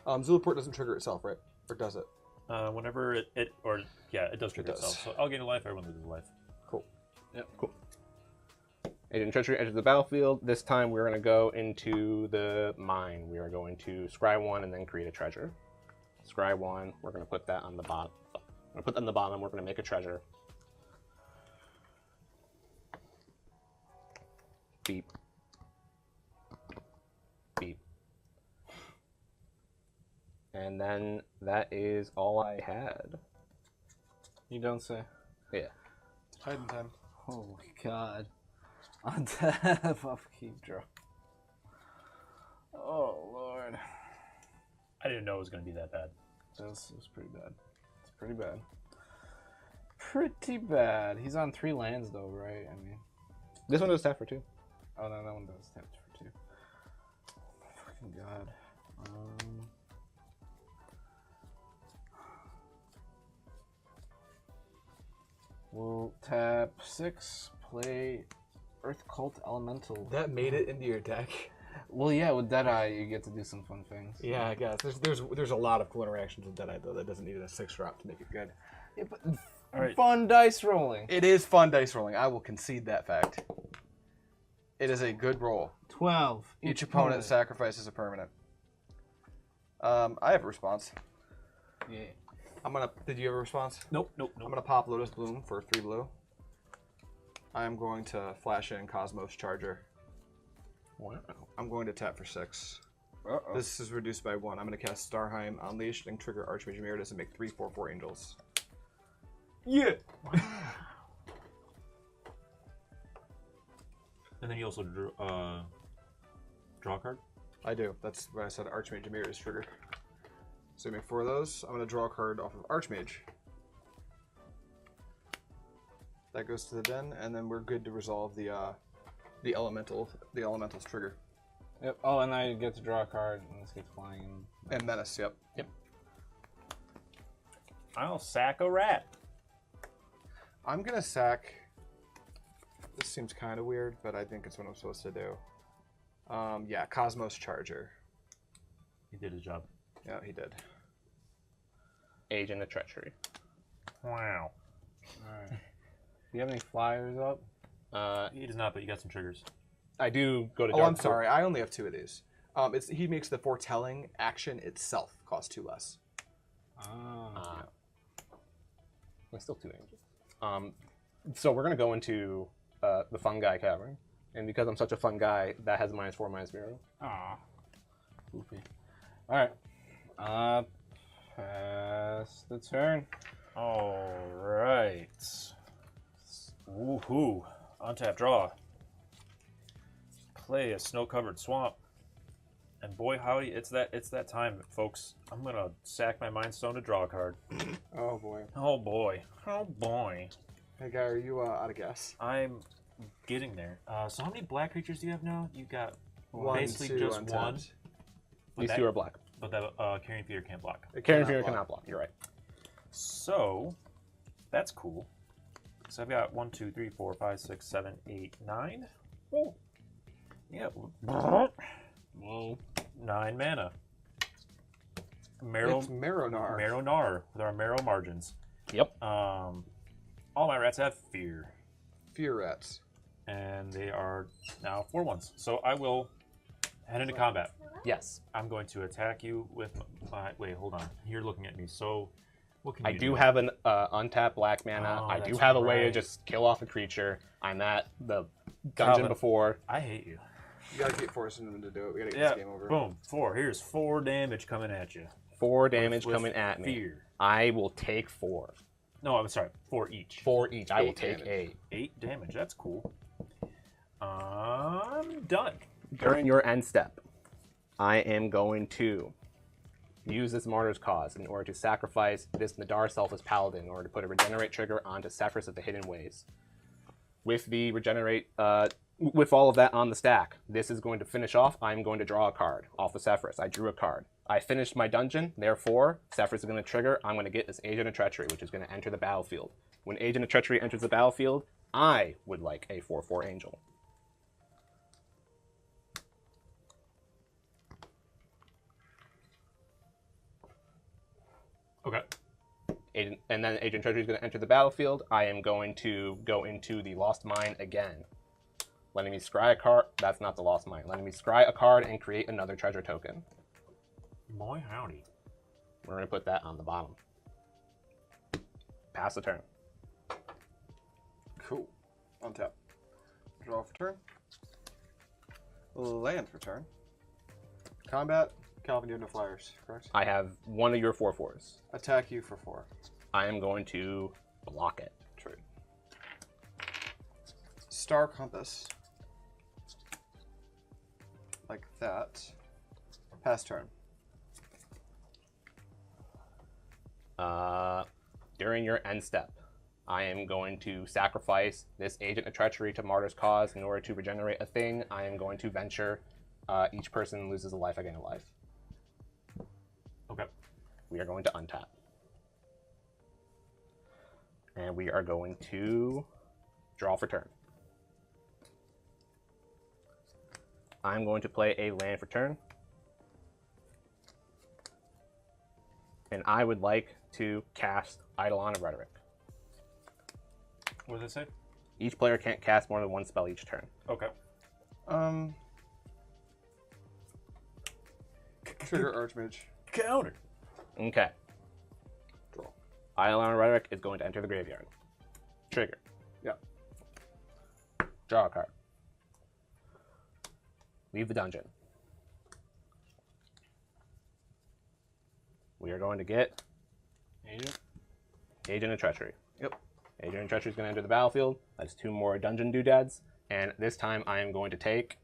Zulaport doesn't trigger itself, right? Or does it? Whenever it does trigger itself. So I'll gain a life, everyone loses a life. Cool. Yep. Cool. Agent of Treachery enters the battlefield. This time we're going to go into the mine. We are going to scry 1 and then create a treasure. Scry 1. We're going to put that on the bottom. I'm going to put that on the bottom. We're going to make a treasure. Beep. Beep. And then that is all I had. You don't say. Yeah. Hiding time. Oh my god. On death of keep draw. Oh Lord. I didn't know it was going to be that bad. This is pretty bad. It's pretty bad. Pretty bad. He's on 3 lands though, right? I mean. This one does tap for 2. Oh no, that one does tap for 2. Fucking god. We'll tap 6, play Earth Cult Elemental. That made it into your deck. Well, yeah, with Deadeye, you get to do some fun things. Yeah, I guess. There's a lot of cool interactions with Deadeye, though. That doesn't need a 6-drop to make it good. Yeah, but All right. fun dice rolling. It is fun dice rolling. I will concede that fact. It is a good roll. 12. Each opponent sacrifices a permanent. I have a response. Yeah. Did you have a response? Nope. I'm gonna pop Lotus Bloom for 3 blue. I'm going to flash in Cosmos Charger. Wow. I'm going to tap for 6. Uh-oh. This is reduced by 1. I'm going to cast Starheim, Unleashed, and trigger Archmage Emeritus and make 3 4/4 angels. Yeah! And then you also draw a card? I do. That's what I said, Archmage Emeritus trigger. So you make 4 of those. I'm going to draw a card off of Archmage. That goes to the den, and then we're good to resolve the elemental's trigger. Yep. Oh, and I get to draw a card, and this gets flying. And Menace, yep. I'll sack a rat. I'm gonna sack. This seems kind of weird, but I think it's what I'm supposed to do. Yeah, Cosmos Charger. He did his job. Yeah, he did. Agent of Treachery. Wow. Alright. Do you have any flyers up? He does not, but you got some triggers. I do go to Oh, Dark I'm sorry. I only have 2 of these. He makes the foretelling action itself cost 2 less. Ah. Well, still 2 angels. So we're going to go into the Fungi Cavern. And because I'm such a fun guy, that has -4/-0. Aw. Poopy. All right. Pass the turn. All right. Woohoo! Untap draw. Play a snow-covered swamp. And boy, howdy, it's that time, folks. I'm gonna sack my Mind Stone to draw a card. Oh boy. Oh boy. Oh boy. Hey guy, are you out of gas? I'm getting there. So how many black creatures do you have now? You got One, basically two, just untapped. one. These two are black. But that Carrion Feeder can't block. Carrion Feeder cannot block. You're right. So that's cool. So I've got 1, 2, 3, 4, 5, 6, 7, 8, 9. Oh. Yeah. Whoa. 9 mana. It's Marrow-Gnawer. Marrow-Gnawer with our marrow margins. Yep. All my rats have fear. Fear rats. And they are now 4/1s. So I will head into combat. Yes. I'm going to attack you with my... Wait, hold on. You're looking at me. So what can you I do have an untapped black mana. Oh, I do that's have a way to right. just kill off a creature. I'm at the dungeon Calvin. before. I hate you. You gotta keep forcing them to do it. We gotta get Yeah. this game over. Boom. 4. Here's 4 damage coming at you. 4 damage With coming at me. Fear. I will take 4. No, I'm sorry. 4 each. 4 each. I will 8 take damage. 8. 8 damage. That's cool. I'm done. During your end step, I am going to use this Martyr's Cause in order to sacrifice this Nadar Selfless Paladin in order to put a regenerate trigger onto Sefris of the Hidden Ways. With the regenerate, with all of that on the stack, this is going to finish off. I'm going to draw a card off the Sefris. I drew a card. I finished my dungeon, therefore, Sefris is going to trigger. I'm going to get this Agent of Treachery, which is going to enter the battlefield. When Agent of Treachery enters the battlefield, I would like a 4/4 Angel. Okay. And then Adrian Treasury is going to enter the battlefield. I am going to go into the Lost Mine again. Letting me scry a card. That's not the Lost Mine. Letting me scry a card and create another treasure token. Boy, howdy. We're going to put that on the bottom. Pass the turn. Cool. Untap. Draw for turn. Land for turn. Combat. Calvin, you have no flyers, correct? I have one of your 4/4s. Attack you for 4. I am going to block it. Trade. Star Compass. Like that. Pass turn. During your end step, I am going to sacrifice this Agent of Treachery to Martyr's Cause in order to regenerate a thing. I am going to venture. Each person loses a life, I gain a life. Okay. We are going to untap. And we are going to draw for turn. I'm going to play a land for turn. And I would like to cast Eidolon of Rhetoric. What does it say? Each player can't cast more than one spell each turn. Okay. Trigger Archmage. Counter. Okay. Draw. Eidolon of Rhetoric is going to enter the graveyard. Trigger. Yeah. Draw a card. Leave the dungeon. We are going to get Agent of Treachery. Yep. Agent of Treachery is going to enter the battlefield. That's 2 more dungeon doodads. And this time I am going to take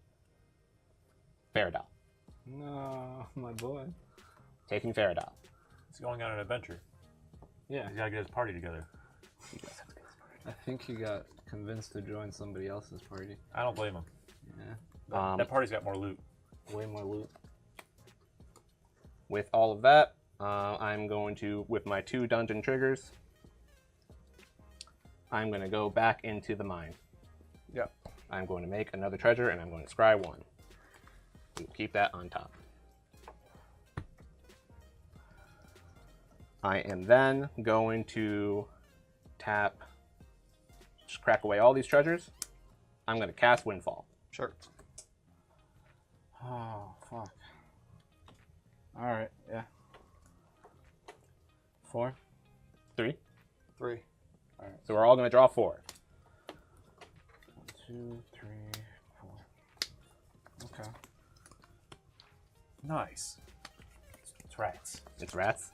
Farideh. No, my boy. Taking Farideh. He's going on an adventure. Yeah, He's got to get his party together. I think he got convinced to join somebody else's party. I don't blame him. Yeah, That party's got more loot. way more loot. With all of that, I'm going to, with my 2 dungeon triggers, I'm going to go back into the mine. Yeah. I'm going to make another treasure, and I'm going to scry 1. We'll keep that on top. I am then going to tap, just crack away all these treasures. I'm going to cast Windfall. Sure. Oh, fuck. Alright, yeah. 4. 3. 3. So we're all going to draw 4. 1, 2, 3, 4. Okay. Nice. It's rats. It's rats.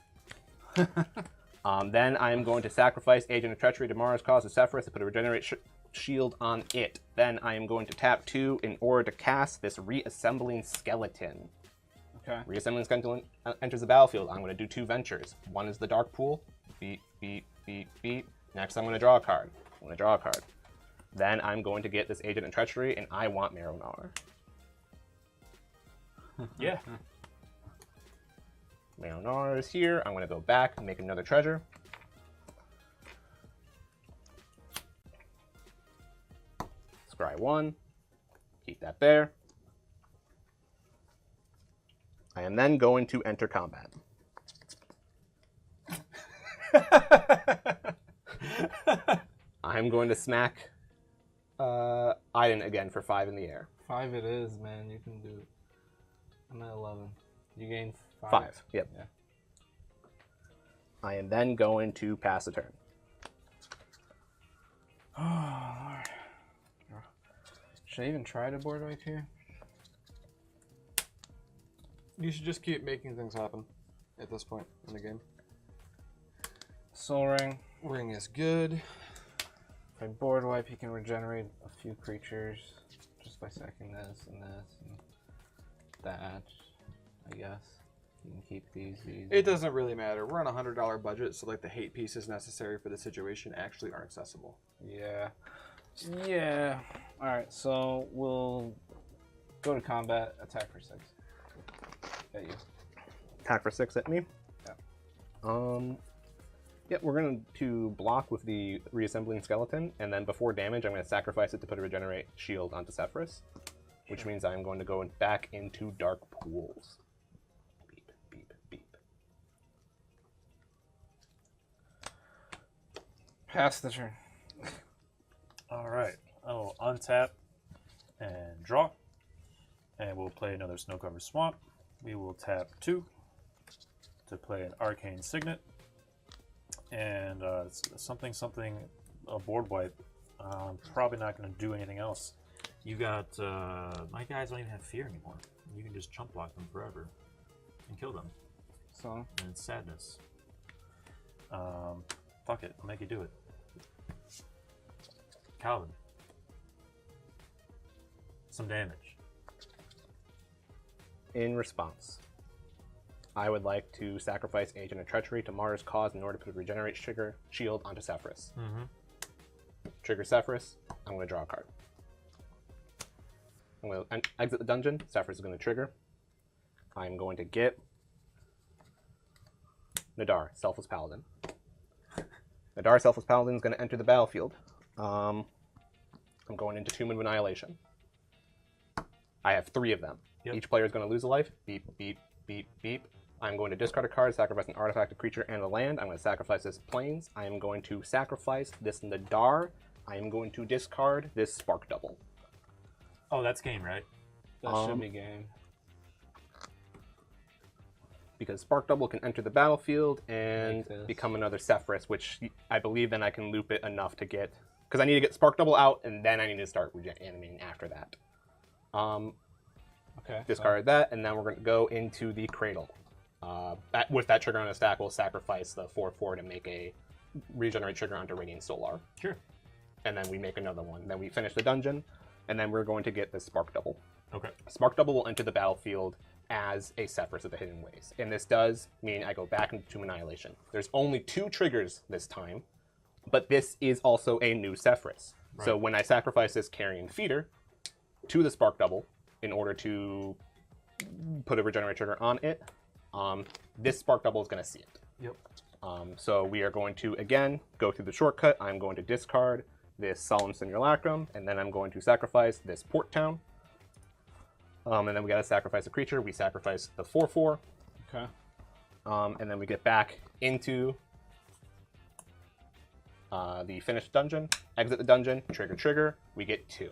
Then I am going to sacrifice Agent of Treachery to Mara's Cause of Sefris to put a Regenerate shield on it. Then I am going to tap 2 in order to cast this Reassembling Skeleton. Okay. Reassembling Skeleton enters the battlefield. I'm going to do 2 ventures. One is the Dark Pool. Beat, beat, beat, beat. Next, I'm going to draw a card. I'm going to draw a card. Then I'm going to get this Agent of Treachery, and I want Marrow-Gnawer. Yeah. Marrow-Gnawer is here. I'm going to go back and make another treasure. Scry 1. Keep that there. I am then going to enter combat. I'm going to smack Aidan again for 5 in the air. 5 it is, man. You can do it. I'm at 11. You gain 5. 5, yep. Yeah. I am then going to pass a turn. Oh, Lord. Should I even try to board wipe here? You should just keep making things happen at this point in the game. Soul Ring. Ring is good. If I board wipe, you can regenerate a few creatures just by sacking this and that, I guess. You can keep these. It doesn't really matter. We're on a $100 budget, so like the hate pieces necessary for the situation actually aren't accessible. Yeah. Yeah. Alright, so we'll go to combat, attack for 6. At you. Attack for 6 at me? Yeah. Yeah, we're going to block with the Reassembling Skeleton, and then before damage, I'm going to sacrifice it to put a Regenerate shield onto Sefris, which means I'm going to go back into Dark Pools. Beep, beep, beep. Pass the turn. All right. I'll untap and draw, and we'll play another Snow-Covered Swamp. We will tap 2 to play an Arcane Signet, and something, a board wipe. I'm probably not going to do anything else. You got, my guys don't even have fear anymore. You can just chump block them forever and kill them. So? And it's sadness. Fuck it, I'll make you do it. Calvin. Some damage. In response, I would like to sacrifice Agent of Treachery to Mara's Cause in order to put a Regenerate shield onto Sefris. Trigger Sefris, I'm going to draw a card. I'm going to exit the dungeon. Sefris is going to trigger. I'm going to get Nadar, Selfless Paladin. Nadar, Selfless Paladin is going to enter the battlefield. I'm going into Tomb of Annihilation. I have 3 of them. Yep. Each player is going to lose a life. Beep, beep, beep, beep. I'm going to discard a card, sacrifice an artifact, a creature, and a land. I'm going to sacrifice this Plains. I am going to sacrifice this Nadar. I am going to discard this Spark Double. Oh, that's game, right? That should be game. Because Spark Double can enter the battlefield and Like become another Sefris, which I believe then I can loop it enough to get... Because I need to get Spark Double out, and then I need to start animating after that. Okay. Discard that, and then we're going to go into the Cradle. With that trigger on a stack, we'll sacrifice the 4/4 to make a Regenerate trigger onto Radiant Solar. Sure. And then we make another one. Then we finish the dungeon, and then we're going to get the Spark Double. Okay. Spark Double will enter the battlefield as a Sefris of the Hidden Ways. And this does mean I go back into Tomb Annihilation. There's only 2 triggers this time, but this is also a new Sefris. Right. So when I sacrifice this Carrion Feeder to the Spark Double in order to put a Regenerate trigger on it, this Spark Double is going to see it. Yep. So we are going to, again, go through the shortcut. I'm going to discard this Solemn Simulacrum, and then I'm going to sacrifice this Port Town. And then we got to sacrifice a creature. We sacrifice the 4/4. Okay. And then we get back into the finished dungeon. Exit the dungeon. Trigger. We get 2.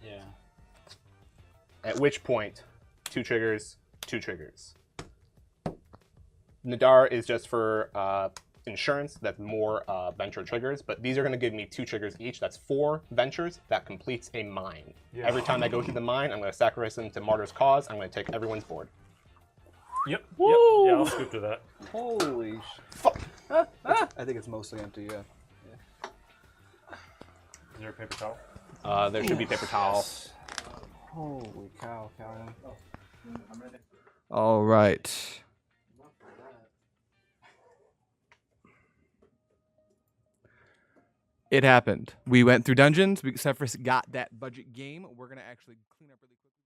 Yeah. At which point, 2 triggers, 2 triggers. Nadar is just for insurance, that's more venture triggers, but these are going to give me 2 triggers each. That's 4 ventures that completes a mine. Yeah. Every time I go through the mine, I'm going to sacrifice them to Martyr's Cause. I'm going to take everyone's board. Yep. Woo! Yeah, I'll scoop to that. Holy Fuck. I think it's mostly empty, yeah. Is there a paper towel? There should be paper towel. Holy cow, Calvin. All right. It happened. We went through dungeons. Sefris got that budget game. We're going to actually clean up really quickly.